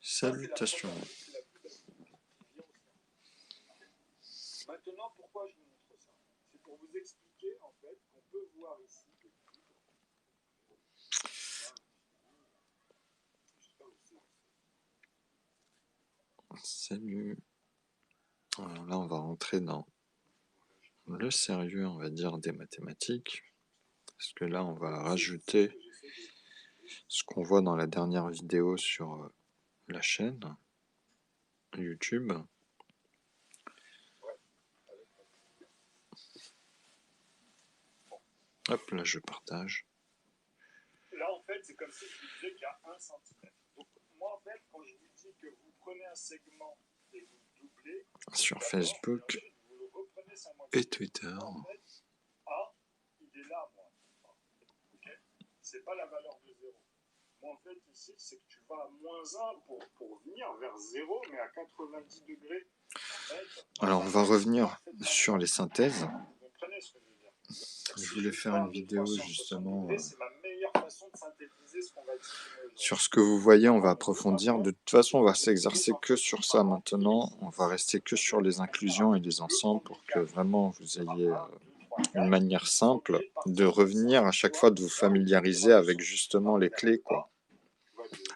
Salutations. Maintenant, pourquoi je vous montre ça? C'est pour vous expliquer en fait qu'on peut voir ici le Salut. Alors là, on va rentrer dans le sérieux, on va dire, des mathématiques. Parce que là, on va rajouter ce qu'on voit dans la dernière vidéo sur la chaîne YouTube. Hop, là, je partage. Là, en fait, c'est comme si je vous disais qu'il y a 1 cm. Donc, moi, en fait, quand je vous dis que vous prenez un segment et vous doublez, sur Facebook vous le reprenez sans moi. et Twitter. En fait, A, il est là, moi. Okay, c'est pas la valeur de 0. Moi, en fait, ici, c'est que tu vas à -1 pour venir vers 0, mais à 90 degrés. En fait, alors, on va revenir sur les synthèses. vous comprenez ce que je veux dire? Je voulais faire une vidéo justement sur ce que vous voyez, on va approfondir. De toute façon, on va s'exercer que sur ça maintenant. On va rester que sur les inclusions et les ensembles pour que vraiment vous ayez une manière simple de revenir à chaque fois, de vous familiariser avec justement les clés, quoi.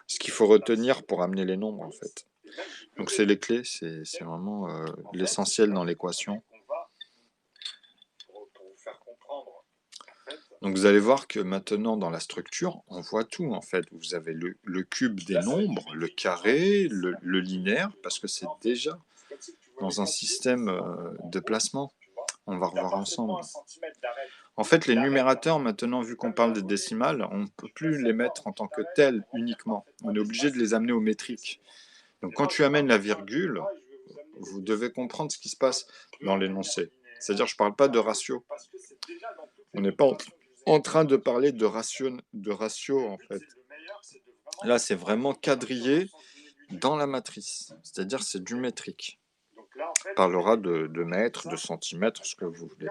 Ce qu'il faut retenir pour amener les nombres, en fait. Donc c'est les clés, c'est vraiment l'essentiel dans l'équation. Donc vous allez voir que maintenant dans la structure, on voit tout en fait. Vous avez le cube des nombres, le carré, le linéaire, parce que c'est déjà dans un système de placement. On va revoir ensemble. En fait, les numérateurs, maintenant, vu qu'on parle des décimales, on ne peut plus les mettre en tant que tels uniquement. On est obligé de les amener au métrique. Donc quand tu amènes la virgule, vous devez comprendre ce qui se passe dans l'énoncé. C'est-à-dire, je ne parle pas de ratio. On n'est pas en train de parler de ratio en fait. Là, c'est vraiment quadrillé dans la matrice. C'est-à-dire, c'est du métrique. On parlera de mètres, de centimètres, ce que vous voulez.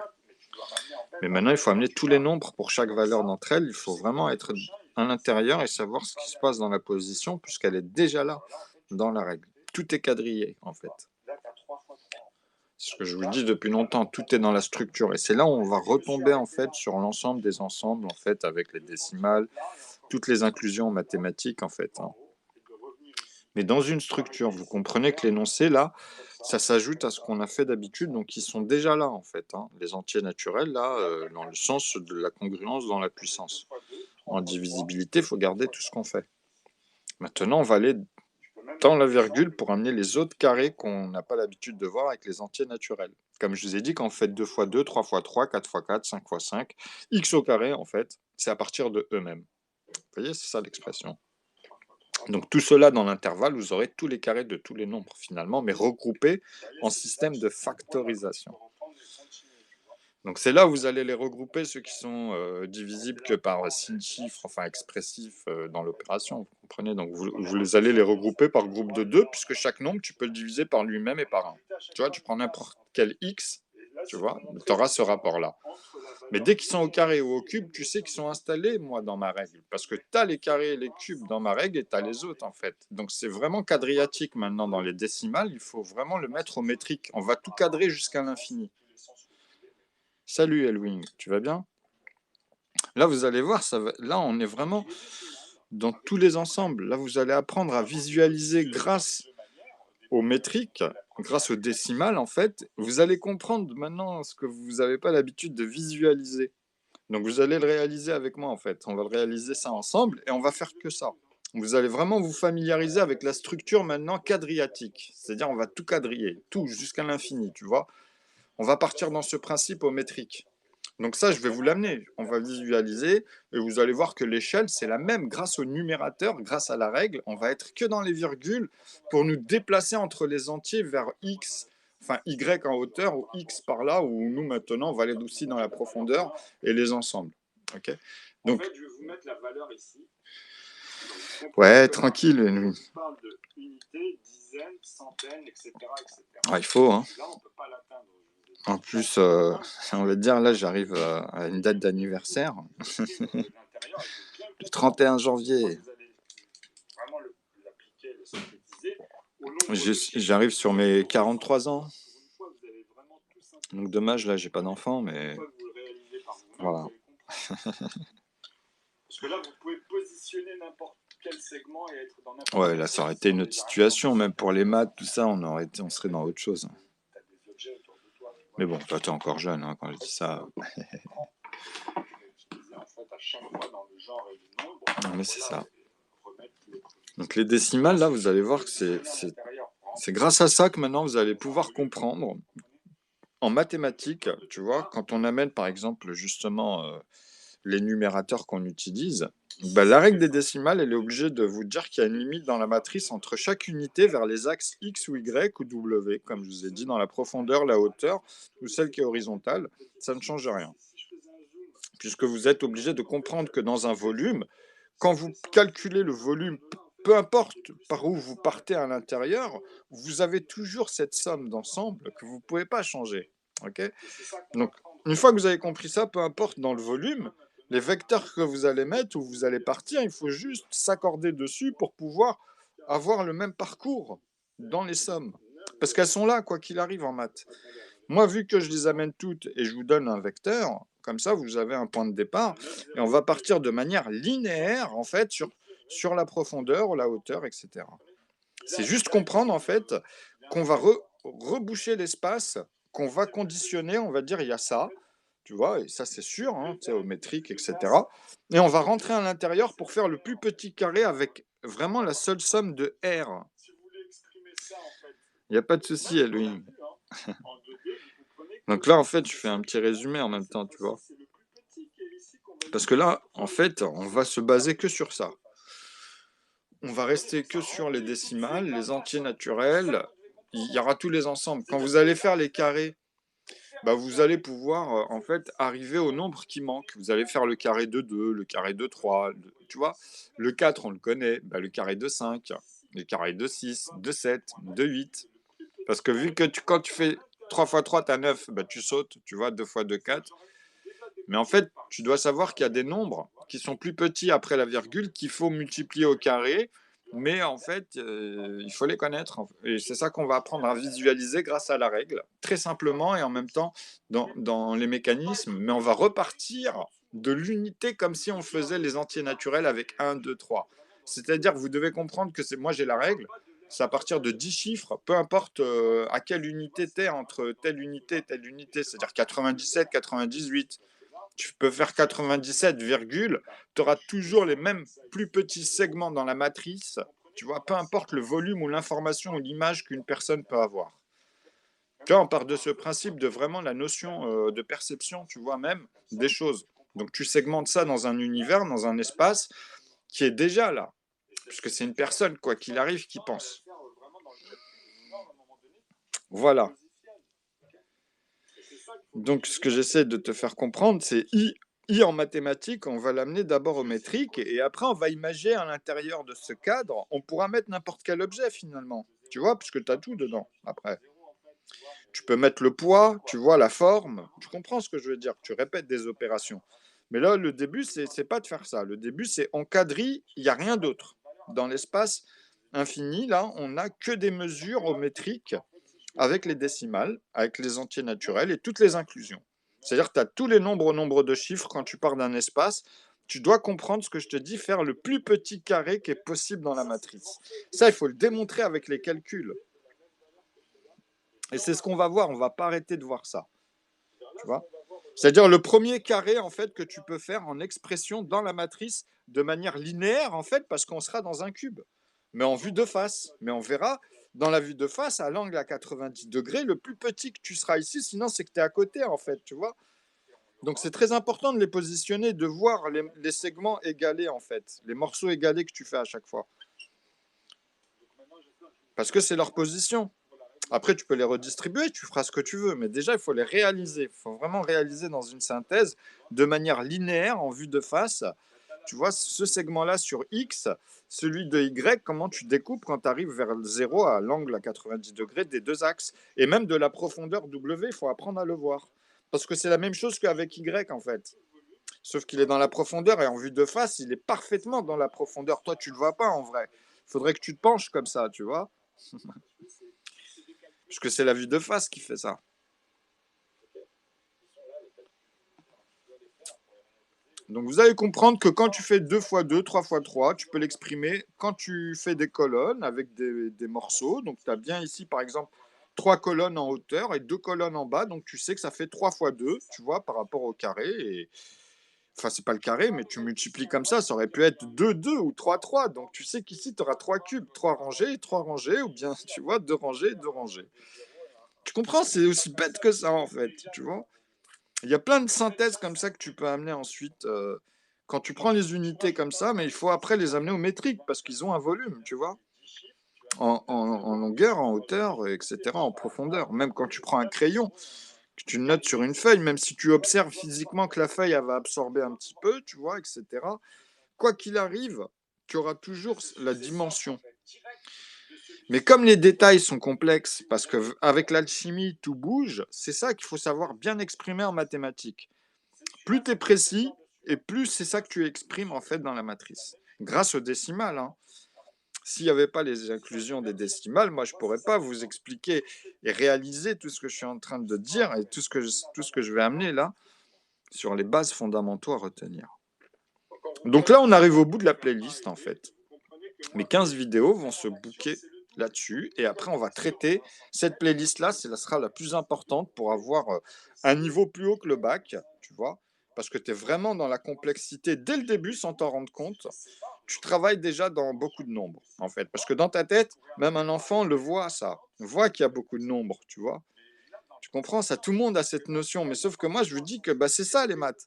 Mais maintenant, il faut amener tous les nombres pour chaque valeur d'entre elles. Il faut vraiment être à l'intérieur et savoir ce qui se passe dans la position, puisqu'elle est déjà là, dans la règle. Tout est quadrillé, en fait. C'est ce que je vous dis depuis longtemps, tout est dans la structure. Et c'est là où on va retomber, en fait, sur l'ensemble des ensembles, en fait, avec les décimales, toutes les inclusions mathématiques, en fait. Mais dans une structure, vous comprenez que l'énoncé, là, ça s'ajoute à ce qu'on a fait d'habitude, donc ils sont déjà là, en fait. Les entiers naturels, là, dans le sens de la congruence dans la puissance. En divisibilité, il faut garder tout ce qu'on fait. Maintenant, on va aller dans la virgule pour amener les autres carrés qu'on n'a pas l'habitude de voir avec les entiers naturels. Comme je vous ai dit, quand vous faites 2 x 2, 3 x 3, 4 x 4, 5 x 5, x au carré, en fait, c'est à partir de eux-mêmes. Vous voyez, c'est ça l'expression. Donc tout cela dans l'intervalle, vous aurez tous les carrés de tous les nombres finalement, mais regroupés en système de factorisation. Donc c'est là où vous allez les regrouper, ceux qui sont divisibles que par signe chiffre, enfin expressif dans l'opération, vous comprenez. Donc vous allez les regrouper par groupe de 2, puisque chaque nombre, tu peux le diviser par lui-même et par 1. Tu vois, tu prends n'importe quel x, tu vois, tu auras ce rapport-là. Mais dès qu'ils sont au carré ou au cube, tu sais qu'ils sont installés, moi, dans ma règle. Parce que tu as les carrés et les cubes dans ma règle et tu as les autres, en fait. Donc c'est vraiment quadriatique maintenant dans les décimales. Il faut vraiment le mettre au métrique. On va tout cadrer jusqu'à l'infini. Salut Elwing, tu vas bien? Là, vous allez voir, là, on est vraiment dans tous les ensembles. Là, vous allez apprendre à visualiser grâce aux métriques, grâce aux décimales, en fait. Vous allez comprendre maintenant ce que vous n'avez pas l'habitude de visualiser. Donc, vous allez le réaliser avec moi, en fait. On va le réaliser ça ensemble et on va faire que ça. Vous allez vraiment vous familiariser avec la structure maintenant quadriatique. C'est-à-dire, on va tout quadriller, tout jusqu'à l'infini, tu vois. On va partir dans ce principe au métrique. Donc ça, je vais vous l'amener. On va visualiser et vous allez voir que l'échelle, c'est la même grâce au numérateur, grâce à la règle. On va être que dans les virgules pour nous déplacer entre les entiers vers x, enfin y en hauteur ou x par là, où nous maintenant, on va aller aussi dans la profondeur et les ensembles. Okay. Donc, en fait, je vais vous mettre la valeur ici. Ouais, tranquille. On parle de unité, dizaines, centaines, etc. Ah, il faut, hein. Là, on ne peut pas l'atteindre. En plus, on va dire, là, j'arrive à une date d'anniversaire. Le 31 janvier. synthétiser au nombre de chiffres. J'arrive sur mes 43 ans. Pour une fois que vous avez vraiment tout synthétisé, Donc dommage, là, j'ai pas d'enfant, une mais fois que vous le réalisez par vous-même, voilà. vous allez comprendre. Parce que là, vous pouvez positionner n'importe quel segment et être dans n'importe Ouais, quelle là, ça aurait été une autre position, situation. Même pour les maths, tout ça, on serait dans autre chose. t'as des objets autour de toi, tu vois. Mais bon, toi, t'es encore jeune, hein, quand je dis ça. Tu vas utiliser en fait à chaque fois dans le genre et le nombre. Non, mais c'est Voilà, ça. et remettre les trucs. Donc les décimales, là, vous allez voir que c'est grâce à ça que maintenant, vous allez pouvoir comprendre. En mathématiques, tu vois, quand on amène, par exemple, justement, les numérateurs qu'on utilise, bah, la règle des décimales, elle est obligée de vous dire qu'il y a une limite dans la matrice entre chaque unité vers les axes X ou Y ou W, comme je vous ai dit, dans la profondeur, la hauteur ou celle qui est horizontale. Ça ne change rien. Puisque vous êtes obligé de comprendre que dans un volume, quand vous calculez le volume, peu importe par où vous partez à l'intérieur, vous avez toujours cette somme d'ensemble que vous ne pouvez pas changer. Okay, donc, une fois que vous avez compris ça, peu importe dans le volume, les vecteurs que vous allez mettre ou vous allez partir, il faut juste s'accorder dessus pour pouvoir avoir le même parcours dans les sommes. Parce qu'elles sont là, quoi qu'il arrive en maths. Moi, vu que je les amène toutes et je vous donne un vecteur, comme ça, vous avez un point de départ et on va partir de manière linéaire, en fait, sur la profondeur, la hauteur, etc. C'est juste comprendre, en fait, qu'on va reboucher l'espace, qu'on va conditionner, on va dire, il y a ça, tu vois, et ça, c'est sûr, hein, au métrique, etc. Et on va rentrer à l'intérieur pour faire le plus petit carré avec vraiment la seule somme de R. Il n'y a pas de souci, Elohim. Donc là, en fait, je fais un petit résumé en même temps, tu vois. Parce que là, en fait, on va se baser que sur ça. On va rester que sur les décimales, les entiers naturels. Il y aura tous les ensembles. Quand vous allez faire les carrés, bah vous allez pouvoir en fait arriver au nombre qui manque. Vous allez faire le carré de 2, le carré de 3, tu vois. Le 4, on le connaît, bah, le carré de 5, le carré de 6, de 7, de 8. Parce que vu que quand tu fais 3 fois 3, tu as 9, bah, tu sautes, tu vois, 2 fois 2, 4. Mais en fait, tu dois savoir qu'il y a des nombres qui sont plus petits après la virgule qu'il faut multiplier au carré. Mais en fait, il faut les connaître. Et c'est ça qu'on va apprendre à visualiser grâce à la règle, très simplement et en même temps dans les mécanismes. Mais on va repartir de l'unité comme si on faisait les entiers naturels avec 1, 2, 3. C'est-à-dire que vous devez comprendre que moi j'ai la règle, c'est à partir de 10 chiffres, peu importe à quelle unité tu es entre telle unité et telle unité, c'est-à-dire 97, 98. Tu peux faire 97, tu auras toujours les mêmes plus petits segments dans la matrice, tu vois, peu importe le volume ou l'information ou l'image qu'une personne peut avoir. Tu vois, on part de ce principe de vraiment la notion de perception, tu vois, même des choses. Donc tu segmentes ça dans un univers, dans un espace qui est déjà là, puisque c'est une personne, quoi qu'il arrive, qui pense. Voilà. Donc, ce que j'essaie de te faire comprendre, c'est I en mathématiques, on va l'amener d'abord au métrique, et après, on va imaginer à l'intérieur de ce cadre, on pourra mettre n'importe quel objet finalement. Tu vois, puisque tu as tout dedans, après. Tu peux mettre le poids, tu vois, la forme, tu comprends ce que je veux dire, tu répètes des opérations. Mais là, le début, c'est pas de faire ça. Le début, c'est en quadrille, il n'y a rien d'autre. Dans l'espace infini, là, on n'a que des mesures au métrique avec les décimales, avec les entiers naturels et toutes les inclusions. C'est-à-dire que tu as tous les nombres au nombre de chiffres quand tu pars d'un espace. Tu dois comprendre ce que je te dis, faire le plus petit carré qui est possible dans la matrice. Ça, il faut le démontrer avec les calculs. Et c'est ce qu'on va voir, on ne va pas arrêter de voir ça. Tu vois ? C'est-à-dire le premier carré en fait que tu peux faire en expression dans la matrice de manière linéaire en fait parce qu'on sera dans un cube, mais en vue de face. Mais on verra dans la vue de face à l'angle à 90 degrés le plus petit que tu seras ici, sinon c'est que tu es à côté en fait, tu vois. Donc c'est très important de les positionner, de voir les segments égalés en fait, les morceaux égalés que tu fais à chaque fois. Parce que c'est leur position. Après, tu peux les redistribuer, tu feras ce que tu veux, mais déjà, il faut les réaliser. Il faut vraiment réaliser dans une synthèse de manière linéaire, en vue de face. Tu vois, ce segment-là sur X, celui de Y, comment tu découpes quand tu arrives vers le 0 à l'angle à 90 degrés des deux axes. Et même de la profondeur W, il faut apprendre à le voir. Parce que c'est la même chose qu'avec Y, en fait. Sauf qu'il est dans la profondeur et en vue de face, il est parfaitement dans la profondeur. Toi, tu ne le vois pas en vrai. Il Faudrait que tu te penches comme ça, tu vois. Parce que c'est la vue de face qui fait ça. Donc vous allez comprendre que quand tu fais 2 fois 2, 3 fois 3, tu peux l'exprimer quand tu fais des colonnes avec des morceaux. Donc tu as bien ici, par exemple, 3 colonnes en hauteur et 2 colonnes en bas. Donc tu sais que ça fait 3 fois 2, tu vois, par rapport au carré. Et... Enfin, c'est pas le carré, mais tu multiplies comme ça aurait pu être 2, 2 ou 3, 3. Donc tu sais qu'ici, tu auras 3 cubes, 3 rangées, ou bien, tu vois, 2 rangées, 2 rangées. Tu comprends? C'est aussi bête que ça, en fait, tu vois. Il y a plein de synthèses comme ça que tu peux amener ensuite quand tu prends les unités comme ça, mais il faut après les amener au métrique parce qu'ils ont un volume, tu vois, en longueur, en hauteur, etc., en profondeur. Même quand tu prends un crayon, que tu le notes sur une feuille, même si tu observes physiquement que la feuille elle va absorber un petit peu, tu vois, etc., quoi qu'il arrive, tu auras toujours la dimension. Mais comme les détails sont complexes, parce qu'avec l'alchimie, tout bouge, c'est ça qu'il faut savoir bien exprimer en mathématiques. Plus tu es précis, et plus c'est ça que tu exprimes en fait dans la matrice. Grâce aux décimales. Hein. S'il n'y avait pas les inclusions des décimales, moi je ne pourrais pas vous expliquer et réaliser tout ce que je suis en train de dire et tout ce que je vais amener là sur les bases fondamentaux à retenir. Donc là, on arrive au bout de la playlist en fait. Mes 15 vidéos vont se booker là-dessus et après on va traiter cette playlist là, ce sera la plus importante pour avoir un niveau plus haut que le bac, tu vois, parce que tu es vraiment dans la complexité dès le début sans t'en rendre compte. Tu travailles déjà dans beaucoup de nombres en fait, parce que dans ta tête, même un enfant le voit ça, voit qu'il y a beaucoup de nombres, tu vois. Tu comprends ça, tout le monde a cette notion, mais sauf que moi je vous dis que bah, c'est ça les maths.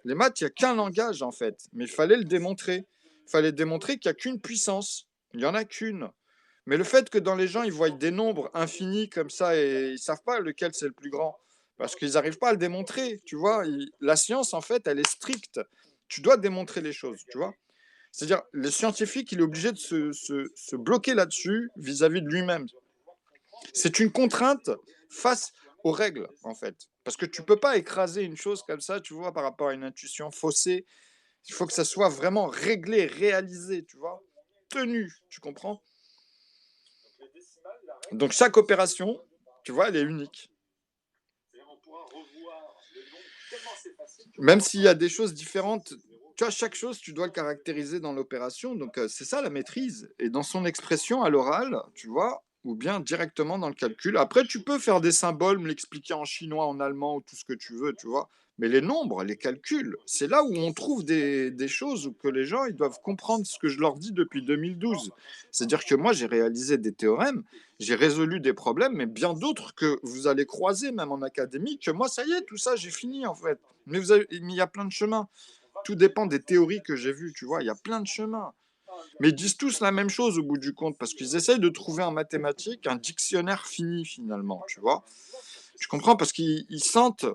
Les maths, il n'y a qu'un langage en fait, mais il fallait le démontrer. Il fallait démontrer qu'il n'y a qu'une puissance. Il n'y en a qu'une. Mais le fait que dans les gens, ils voient des nombres infinis comme ça et ils ne savent pas lequel c'est le plus grand, parce qu'ils n'arrivent pas à le démontrer, tu vois. La science, en fait, elle est stricte. Tu dois démontrer les choses, tu vois. C'est-à-dire, le scientifique, il est obligé de se bloquer là-dessus vis-à-vis de lui-même. C'est une contrainte face aux règles, en fait. Parce que tu ne peux pas écraser une chose comme ça, tu vois, par rapport à une intuition faussée. Il faut que ça soit vraiment réglé, réalisé, tu vois, tenu, tu comprends? Donc chaque opération, tu vois, elle est unique. Même s'il y a des choses différentes, tu vois, chaque chose, tu dois le caractériser dans l'opération. Donc c'est ça la maîtrise. Et dans son expression à l'oral, tu vois, ou bien directement dans le calcul. Après, tu peux faire des symboles, me l'expliquer en chinois, en allemand, ou tout ce que tu veux, tu vois. Mais les nombres, les calculs, c'est là où on trouve des choses où que les gens ils doivent comprendre ce que je leur dis depuis 2012. C'est-à-dire que moi, j'ai réalisé des théorèmes, j'ai résolu des problèmes, mais bien d'autres que vous allez croiser même en académie, que moi, ça y est, tout ça, j'ai fini en fait. Mais il y a plein de chemins. Tout dépend des théories que j'ai vues, tu vois, il y a plein de chemins. Mais ils disent tous la même chose au bout du compte, parce qu'ils essayent de trouver en mathématiques un dictionnaire fini finalement, tu vois. Tu comprends? Parce qu'ils sentent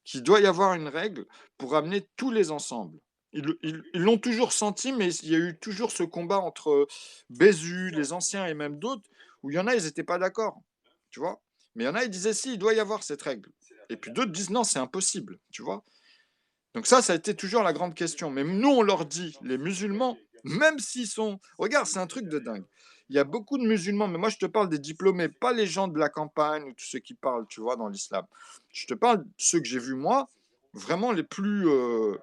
qu'il doit y avoir une règle pour amener tous les ensembles. Ils l'ont toujours senti, mais il y a eu toujours ce combat entre Bézu, les anciens et même d'autres, où il y en a, ils n'étaient pas d'accord, tu vois. Mais il y en a, ils disaient si, il doit y avoir cette règle. Et puis d'autres disent non, c'est impossible, tu vois. Donc ça a été toujours la grande question. Mais nous, on leur dit, les musulmans, même s'ils sont... Regarde, c'est un truc de dingue. Il y a beaucoup de musulmans, mais moi je te parle des diplômés, pas les gens de la campagne ou tous ceux qui parlent, tu vois, dans l'islam. Je te parle de ceux que j'ai vus moi, vraiment les plus hauts,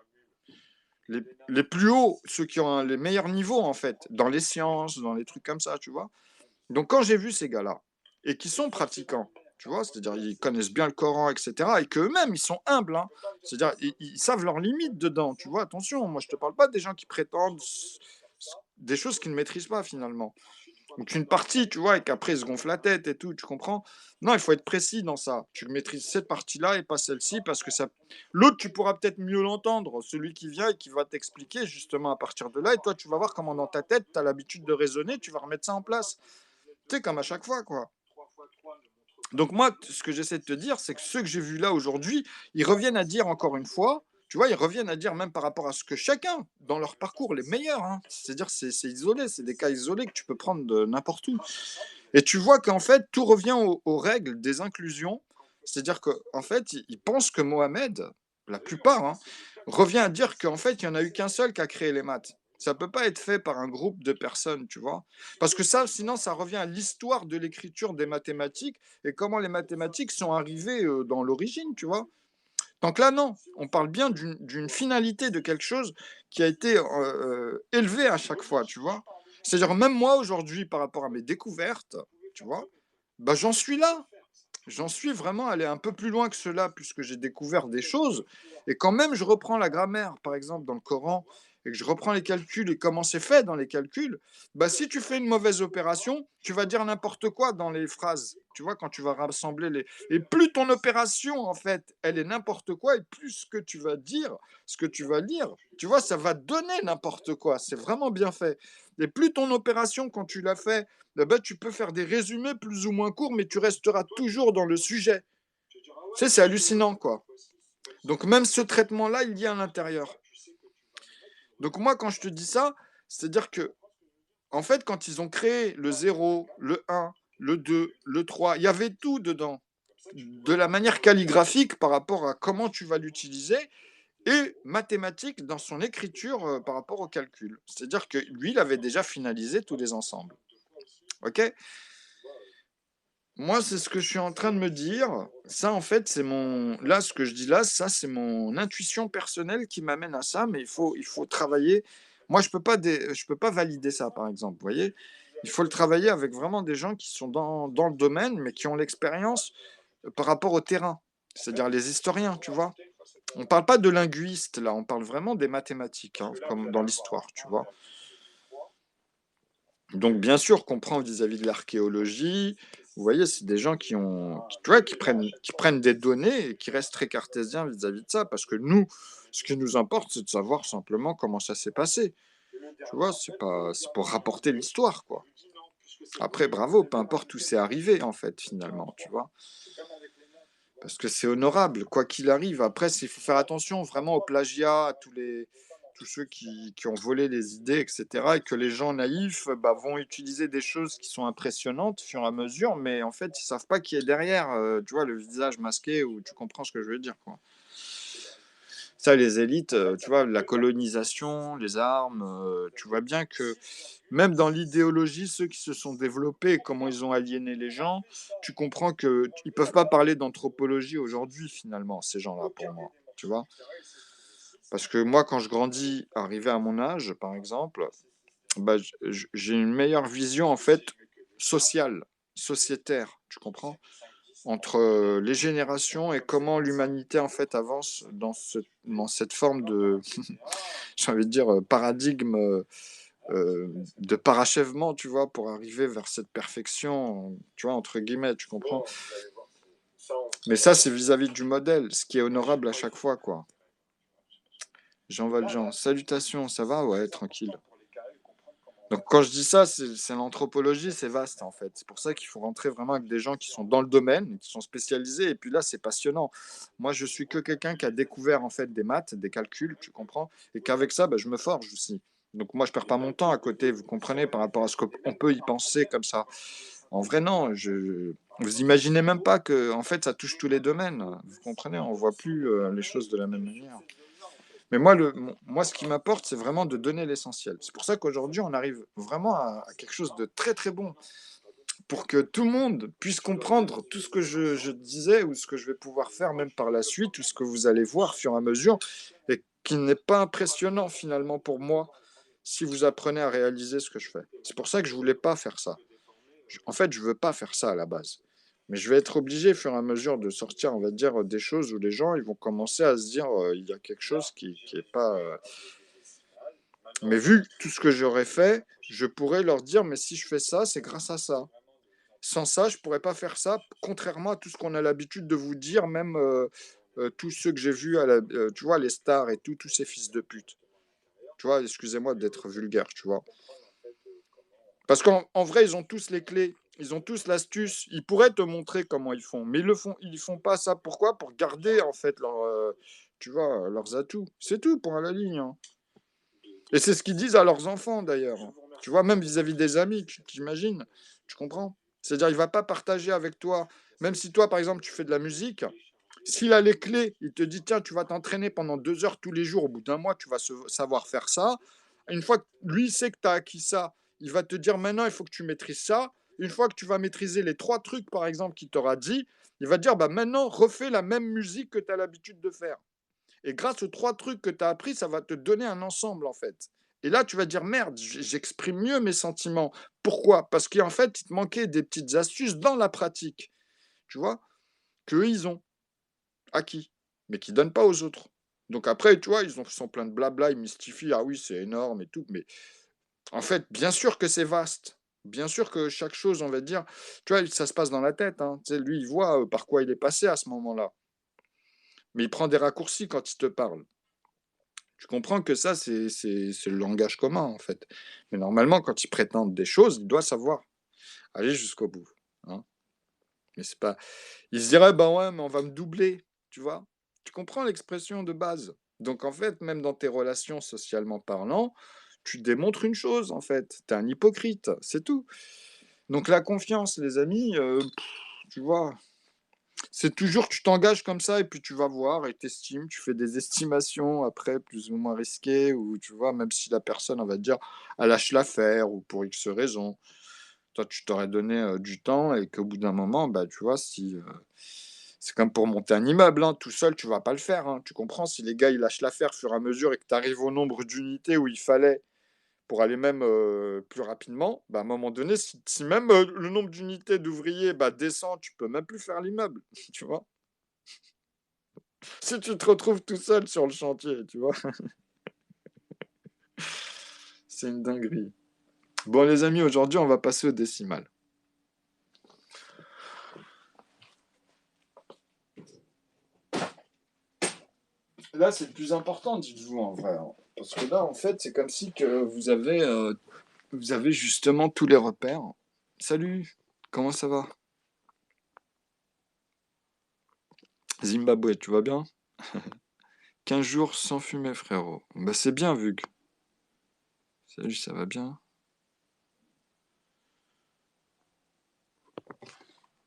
ceux qui ont les meilleurs niveaux en fait, dans les sciences, dans les trucs comme ça, tu vois. Donc quand j'ai vu ces gars-là, et qui sont pratiquants, tu vois, c'est-à-dire ils connaissent bien le Coran, etc., et qu'eux-mêmes, ils sont humbles, hein, c'est-à-dire ils savent leurs limites dedans, tu vois, attention, moi je te parle pas des gens qui prétendent des choses qu'ils ne maîtrisent pas finalement. Donc une partie, tu vois, et qu'après ils se gonflent la tête et tout, tu comprends? Non, il faut être précis dans ça. Tu maîtrises cette partie-là et pas celle-ci, parce que ça... L'autre, tu pourras peut-être mieux l'entendre, celui qui vient et qui va t'expliquer justement à partir de là, et toi, tu vas voir comment dans ta tête, tu as l'habitude de raisonner, tu vas remettre ça en place. Tu sais, comme à chaque fois, quoi. Donc moi, ce que j'essaie de te dire, c'est que ceux que j'ai vus là aujourd'hui, ils reviennent à dire encore une fois, tu vois, ils reviennent à dire même par rapport à ce que chacun, dans leur parcours, les meilleurs, hein, c'est-à-dire c'est isolé, c'est des cas isolés que tu peux prendre de n'importe où. Et tu vois qu'en fait, tout revient aux règles des inclusions, c'est-à-dire qu'en fait, ils pensent que Mohamed, la plupart, hein, revient à dire qu'en fait, il n'y en a eu qu'un seul qui a créé les maths. Ça peut pas être fait par un groupe de personnes, tu vois? Parce que ça, sinon, ça revient à l'histoire de l'écriture des mathématiques et comment les mathématiques sont arrivées, dans l'origine, tu vois? Donc là, non, on parle bien d'une finalité de quelque chose qui a été, élevé à chaque fois, tu vois? C'est-à-dire même moi aujourd'hui par rapport à mes découvertes, tu vois? Bah, j'en suis là. J'en suis vraiment allé un peu plus loin que cela puisque j'ai découvert des choses et quand même je reprends la grammaire, par exemple, dans le Coran et que je reprends les calculs et comment c'est fait dans les calculs, bah, si tu fais une mauvaise opération, tu vas dire n'importe quoi dans les phrases, tu vois? Quand tu vas rassembler les et plus ton opération, en fait, elle est n'importe quoi et plus ce que tu vas dire, ce que tu vas lire, tu vois? Ça va donner n'importe quoi. C'est vraiment bien fait et plus ton opération, quand tu l'as fait, bah, tu peux faire des résumés plus ou moins courts, mais tu resteras toujours dans le sujet. Tu sais, c'est hallucinant, quoi. Donc même ce traitement-là, il y a à l'intérieur. Donc moi, quand je te dis ça, c'est-à-dire que, en fait, quand ils ont créé le zéro, le un, le 2, le 3, il y avait tout dedans. De la manière calligraphique par rapport à comment tu vas l'utiliser et mathématique dans son écriture par rapport au calcul. C'est-à-dire que lui, il avait déjà finalisé tous les ensembles. OK? Moi, c'est ce que je suis en train de me dire. Ça, en fait, c'est mon là, ce que je dis là, ça, c'est mon intuition personnelle qui m'amène à ça, mais il faut travailler. Moi, je peux pas valider ça, par exemple, vous voyez? Il faut le travailler avec vraiment des gens qui sont dans le domaine, mais qui ont l'expérience, par rapport au terrain. C'est-à-dire les historiens, tu vois? On parle pas de linguistes, là, on parle vraiment des mathématiques, hein, comme dans l'histoire, tu vois? Donc bien sûr, comprendre vis-à-vis de l'archéologie, vous voyez, c'est des gens tu vois, qui prennent des données et qui restent très cartésiens vis-à-vis de ça, parce que nous, ce qui nous importe, c'est de savoir simplement comment ça s'est passé. Tu vois, c'est pour rapporter l'histoire, quoi. Après, bravo, peu importe où c'est arrivé, en fait, finalement, tu vois. Parce que c'est honorable, quoi qu'il arrive. Après, il faut faire attention vraiment au plagiat, à tous ceux qui ont volé les idées, etc. Et que les gens naïfs bah, vont utiliser des choses qui sont impressionnantes au fur et à mesure, mais en fait, ils savent pas qui est derrière, tu vois, le visage masqué, ou tu comprends ce que je veux dire, quoi. Ça, les élites, tu vois, la colonisation, les armes, tu vois bien que même dans l'idéologie, ceux qui se sont développés, comment ils ont aliéné les gens, tu comprends qu'ils peuvent pas parler d'anthropologie aujourd'hui, finalement, ces gens-là, pour moi, tu vois? Parce que moi, quand je grandis, arrivé à mon âge, par exemple, bah, j'ai une meilleure vision, en fait, sociale, sociétaire, tu comprends? Entre, les générations et comment l'humanité, en fait, avance dans cette forme de j'ai envie de dire, paradigme, de parachèvement, tu vois? Pour arriver vers cette «perfection», tu vois? Entre guillemets, tu comprends? Mais ça, c'est vis-à-vis du modèle, ce qui est honorable à chaque fois, quoi. Jean Valjean: «Salutations, ça va? Ouais, tranquille». Donc quand je dis ça, c'est l'anthropologie, c'est vaste, en fait. C'est pour ça qu'il faut rentrer vraiment avec des gens qui sont dans le domaine, qui sont spécialisés et puis là, c'est passionnant. Moi, je suis que quelqu'un qui a découvert, en fait, des maths, des calculs, tu comprends? Et qu'avec ça, bah, je me forge aussi. Donc moi, je perds pas mon temps à côté, vous comprenez? Par rapport à ce qu'on peut y penser comme ça. En vrai, non, vous imaginez même pas que, en fait, ça touche tous les domaines. Vous comprenez? On voit plus, les choses de la même manière. Mais moi, ce qui m'importe, c'est vraiment de donner l'essentiel. C'est pour ça qu'aujourd'hui, on arrive vraiment à quelque chose de très, très bon, pour que tout le monde puisse comprendre tout ce que je disais ou ce que je vais pouvoir faire même par la suite, ou ce que vous allez voir au fur et à mesure, et qui n'est pas impressionnant finalement pour moi, si vous apprenez à réaliser ce que je fais. C'est pour ça que je voulais pas faire ça. En fait, je veux pas faire ça à la base. Mais je vais être obligé, au fur et à mesure, de sortir, on va dire, des choses où les gens, ils vont commencer à se dire, il y a quelque chose qui est pas. Mais vu tout ce que j'aurais fait, je pourrais leur dire, mais si je fais ça, c'est grâce à ça. Sans ça, je pourrais pas faire ça, contrairement à tout ce qu'on a l'habitude de vous dire, même tous ceux que j'ai vus, tu vois, les stars et tout, tous ces fils de pute. Tu vois, excusez-moi d'être vulgaire, tu vois. Parce qu'en vrai, ils ont tous les clés, ils ont tous l'astuce, ils pourraient te montrer comment ils font, mais ils font pas ça. Pourquoi? Pour garder en fait tu vois, leurs atouts. C'est tout, point à la ligne, hein. Et c'est ce qu'ils disent à leurs enfants d'ailleurs, hein. Tu vois, même vis-à-vis des amis, tu t'imagines? Tu comprends? C'est-à-dire, il va pas partager avec toi, même si toi, par exemple, tu fais de la musique, s'il a les clés, il te dit: «Tiens, tu vas t'entraîner pendant 2 heures tous les jours, au bout d'un mois, tu vas savoir faire ça». Une fois que lui, il sait que tu as acquis ça, il va te dire: «Maintenant, il faut que tu maîtrises ça». Une fois que tu vas maîtriser les 3 trucs, par exemple, qu'il t'aura dit, il va te dire: «Bah, maintenant, refais la même musique que tu as l'habitude de faire». Et grâce aux 3 trucs que tu as appris, ça va te donner un ensemble, en fait. Et là, tu vas dire: «Merde, j'exprime mieux mes sentiments». Pourquoi? Parce qu'en fait, il te manquait des petites astuces dans la pratique, tu vois? Qu'eux, ils ont acquis, mais qu'ils donnent pas aux autres. Donc après, tu vois, sont pleins de blabla, ils mystifient: «Ah oui, c'est énorme et tout», mais en fait, bien sûr que c'est vaste. Bien sûr que chaque chose, on va dire, tu vois, ça se passe dans la tête, hein. Tu sais, lui, il voit, par quoi il est passé à ce moment-là, mais il prend des raccourcis quand il te parle. Tu comprends que ça, c'est le langage commun, en fait. Mais normalement, quand il prétend des choses, il doit savoir aller jusqu'au bout, hein. Mais c'est pas il se dirait: «Bah, ouais, mais on va me doubler», tu vois? Tu comprends l'expression de base? Donc en fait, même dans tes relations socialement parlant, tu démontres une chose, en fait, tu es un hypocrite, c'est tout. Donc la confiance, les amis, tu vois? C'est toujours tu t'engages comme ça et puis tu vas voir et tu tu fais des estimations après plus ou moins risquées ou tu vois? Même si la personne, on va te dire: «Elle lâche l'affaire» ou pour X raison. Toi, tu t'aurais donné, du temps et qu'au bout d'un moment, bah, tu vois, si, c'est comme pour monter un immeuble, hein, tout seul, tu vas pas le faire, hein. Tu comprends? Si les gars, ils lâchent l'affaire au fur et à mesure et que tu arrives au nombre d'unités où il fallait pour aller même, plus rapidement, bah, à un moment donné, si même, le nombre d'unités d'ouvriers, bah, descend, tu peux même plus faire l'immeuble, tu vois? Si tu te retrouves tout seul sur le chantier, tu vois? C'est une dinguerie. Bon les amis, aujourd'hui, on va passer au décimal. Là, c'est le plus important, dites-vous, en vrai, hein. Parce que là, en fait, c'est comme si que vous avez justement tous les repères. Salut, comment ça va? Zimbabwe, tu vas bien? 15 jours sans fumer, frérot. Bah, c'est bien, Vug. Salut, ça va bien?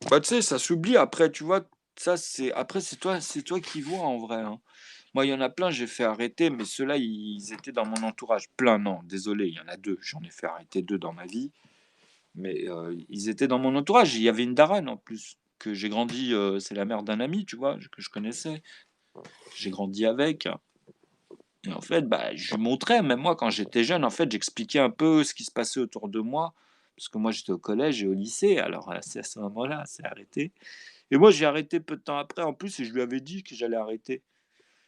Bah, tu sais, ça s'oublie après, tu vois. Ça, c'est toi qui vois en vrai, hein. Moi, il y en a plein, j'ai fait arrêter, mais ceux-là, ils étaient dans mon entourage. Plein, non, désolé, il y en a deux. J'en ai fait arrêter deux dans ma vie, mais ils étaient dans mon entourage. Il y avait une daronne en plus, que j'ai grandi, c'est la mère d'un ami, tu vois, que je connaissais. J'ai grandi avec. Et en fait, bah, je montrais, même moi, quand j'étais jeune, en fait, j'expliquais un peu ce qui se passait autour de moi. Parce que moi, j'étais au collège et au lycée. Alors, c'est à ce moment-là, c'est arrêté. Et moi, j'ai arrêté peu de temps après, en plus, et je lui avais dit que j'allais arrêter.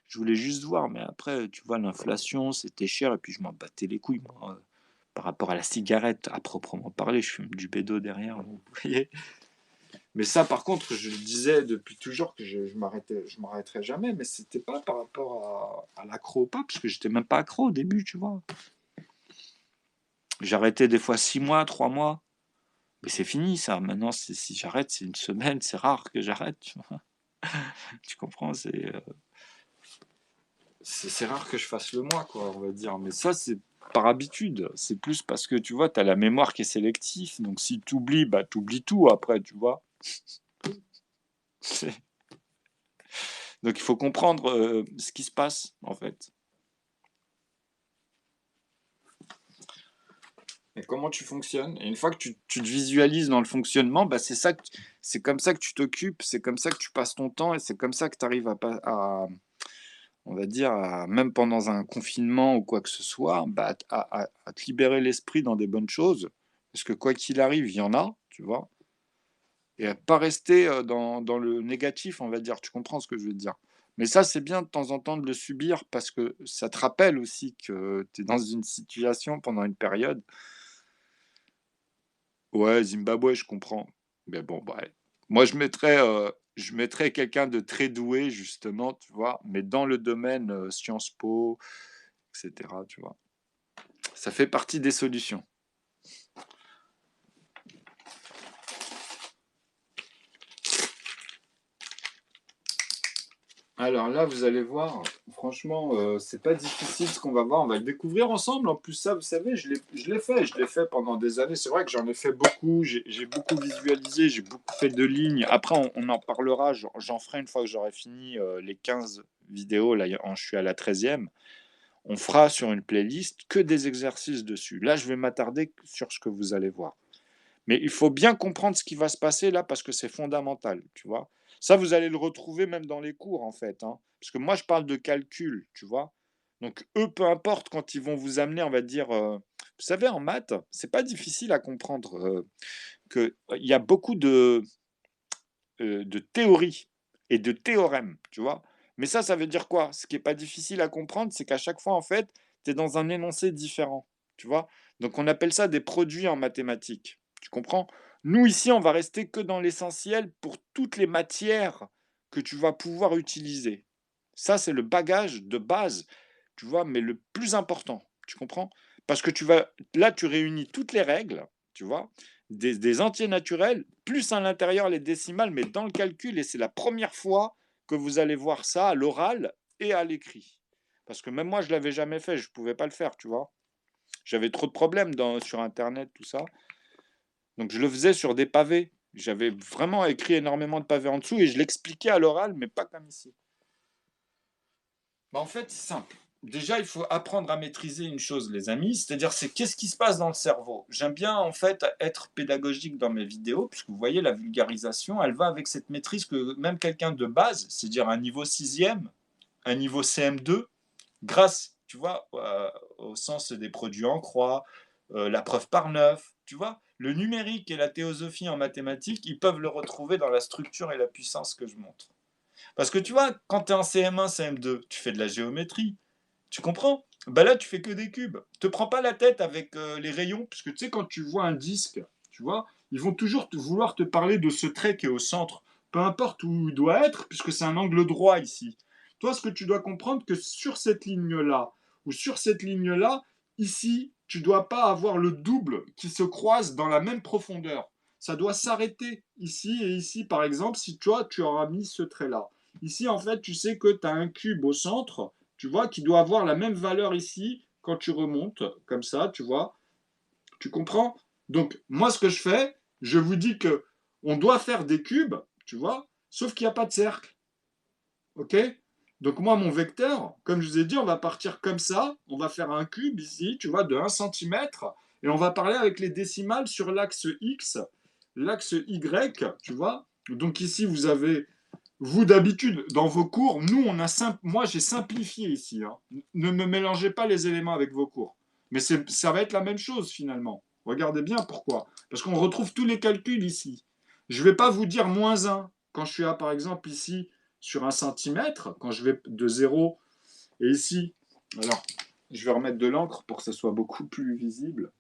Je voulais juste voir, mais après, tu vois, l'inflation, c'était cher, et puis je m'en battais les couilles, moi, par rapport à la cigarette, à proprement parler, je fume du bédo derrière, vous voyez. Mais ça, par contre, je le disais depuis toujours que je m'arrêterais jamais, mais c'était pas par rapport à l'accro ou pas, parce que j'étais même pas accro au début, tu vois. J'arrêtais des fois 6 mois, 3 mois, mais c'est fini ça. Maintenant, si j'arrête, c'est une semaine, c'est rare que j'arrête, tu vois. Tu comprends? C'est rare que je fasse le mois, quoi, on va dire. Mais ça, c'est par habitude. C'est plus parce que, tu vois, tu as la mémoire qui est sélective. Donc, si tu oublies, bah, tu oublies tout après, tu vois. C'est- Donc, il faut comprendre ce qui se passe, en fait. Et comment tu fonctionnes. Et une fois que tu te visualises dans le fonctionnement, bah, c'est comme ça que tu t'occupes, c'est comme ça que tu passes ton temps et c'est comme ça que tu arrives on va dire, même pendant un confinement ou quoi que ce soit, bah, à te libérer l'esprit dans des bonnes choses. Parce que quoi qu'il arrive, il y en a, tu vois. Et à pas rester dans le négatif, on va dire. Tu comprends ce que je veux dire. Mais ça, c'est bien de temps en temps de le subir parce que ça te rappelle aussi que tu es dans une situation pendant une période. Ouais, Zimbabwe, je comprends. Mais bon, bah, moi, je mettrais quelqu'un de très doué, justement, tu vois, mais dans le domaine Sciences Po, etc., tu vois. Ça fait partie des solutions. Alors là, vous allez voir, franchement, c'est pas difficile ce qu'on va voir. On va le découvrir ensemble. En plus, ça, vous savez, je l'ai fait. Je l'ai fait pendant des années. C'est vrai que j'en ai fait beaucoup. J'ai beaucoup visualisé. J'ai beaucoup fait de lignes. Après, on en parlera. J'en ferai une fois que j'aurai fini les 15 vidéos. Là, je suis à la 13e. On fera sur une playlist que des exercices dessus. Là, je vais m'attarder sur ce que vous allez voir. Mais il faut bien comprendre ce qui va se passer là parce que c'est fondamental, tu vois. Ça, vous allez le retrouver même dans les cours, en fait, hein. Parce que moi, je parle de calcul, tu vois. Donc, eux, peu importe quand ils vont vous amener, on va dire, vous savez, en maths, c'est pas difficile à comprendre qu'il y a beaucoup de théories et de théorèmes, tu vois. Mais ça veut dire quoi? Ce qui est pas difficile à comprendre, c'est qu'à chaque fois, en fait, tu es dans un énoncé différent, tu vois. Donc, on appelle ça des produits en mathématiques. Tu comprends? Nous, ici, on va rester que dans l'essentiel pour toutes les matières que tu vas pouvoir utiliser. Ça, c'est le bagage de base, tu vois, mais le plus important. Tu comprends? Parce que là, tu réunis toutes les règles, tu vois, des entiers naturels, plus à l'intérieur les décimales, mais dans le calcul, et c'est la première fois que vous allez voir ça à l'oral et à l'écrit. Parce que même moi, je ne l'avais jamais fait, je ne pouvais pas le faire, tu vois. J'avais trop de problèmes sur Internet, tout ça. Donc je le faisais sur des pavés. J'avais vraiment écrit énormément de pavés en dessous et je l'expliquais à l'oral, mais pas comme ici. Bah, en fait, c'est simple. Déjà, il faut apprendre à maîtriser une chose, les amis, c'est-à-dire c'est qu'est-ce qui se passe dans le cerveau. J'aime bien en fait être pédagogique dans mes vidéos, puisque vous voyez la vulgarisation, elle va avec cette maîtrise que même quelqu'un de base, c'est-à-dire un niveau sixième, un niveau CM2, grâce, tu vois, au sens des produits en croix, la preuve par neuf, tu vois, le numérique et la théosophie en mathématiques, ils peuvent le retrouver dans la structure et la puissance que je montre. Parce que tu vois, quand tu es en CM1, CM2, tu fais de la géométrie. Tu comprends? Bah là, tu fais que des cubes. Te prends pas la tête avec les rayons, parce que tu sais, quand tu vois un disque, tu vois, ils vont toujours vouloir te parler de ce trait qui est au centre, peu importe où il doit être, puisque c'est un angle droit ici. Toi, ce que tu dois comprendre, que sur cette ligne-là, ou sur cette ligne-là, ici, tu dois pas avoir le double qui se croise dans la même profondeur. Ça doit s'arrêter ici et ici, par exemple, si toi, tu auras mis ce trait-là. Ici, en fait, tu sais que tu as un cube au centre, tu vois, qui doit avoir la même valeur ici quand tu remontes, comme ça, tu vois. Tu comprends? Donc, moi, ce que je fais, je vous dis que on doit faire des cubes, tu vois, sauf qu'il n'y a pas de cercle. OK? Donc, moi, mon vecteur, comme je vous ai dit, on va partir comme ça. On va faire un cube ici, tu vois, de 1 cm. Et on va parler avec les décimales sur l'axe X, l'axe Y, tu vois. Donc, ici, vous avez vous, d'habitude, dans vos cours, moi, j'ai simplifié ici, hein. Ne me mélangez pas les éléments avec vos cours. Mais ça va être la même chose, finalement. Regardez bien pourquoi. Parce qu'on retrouve tous les calculs ici. Je ne vais pas vous dire -1 quand je suis à, par exemple, ici, sur 1 cm, quand je vais de 0, et ici, alors, je vais remettre de l'encre pour que ce soit beaucoup plus visible.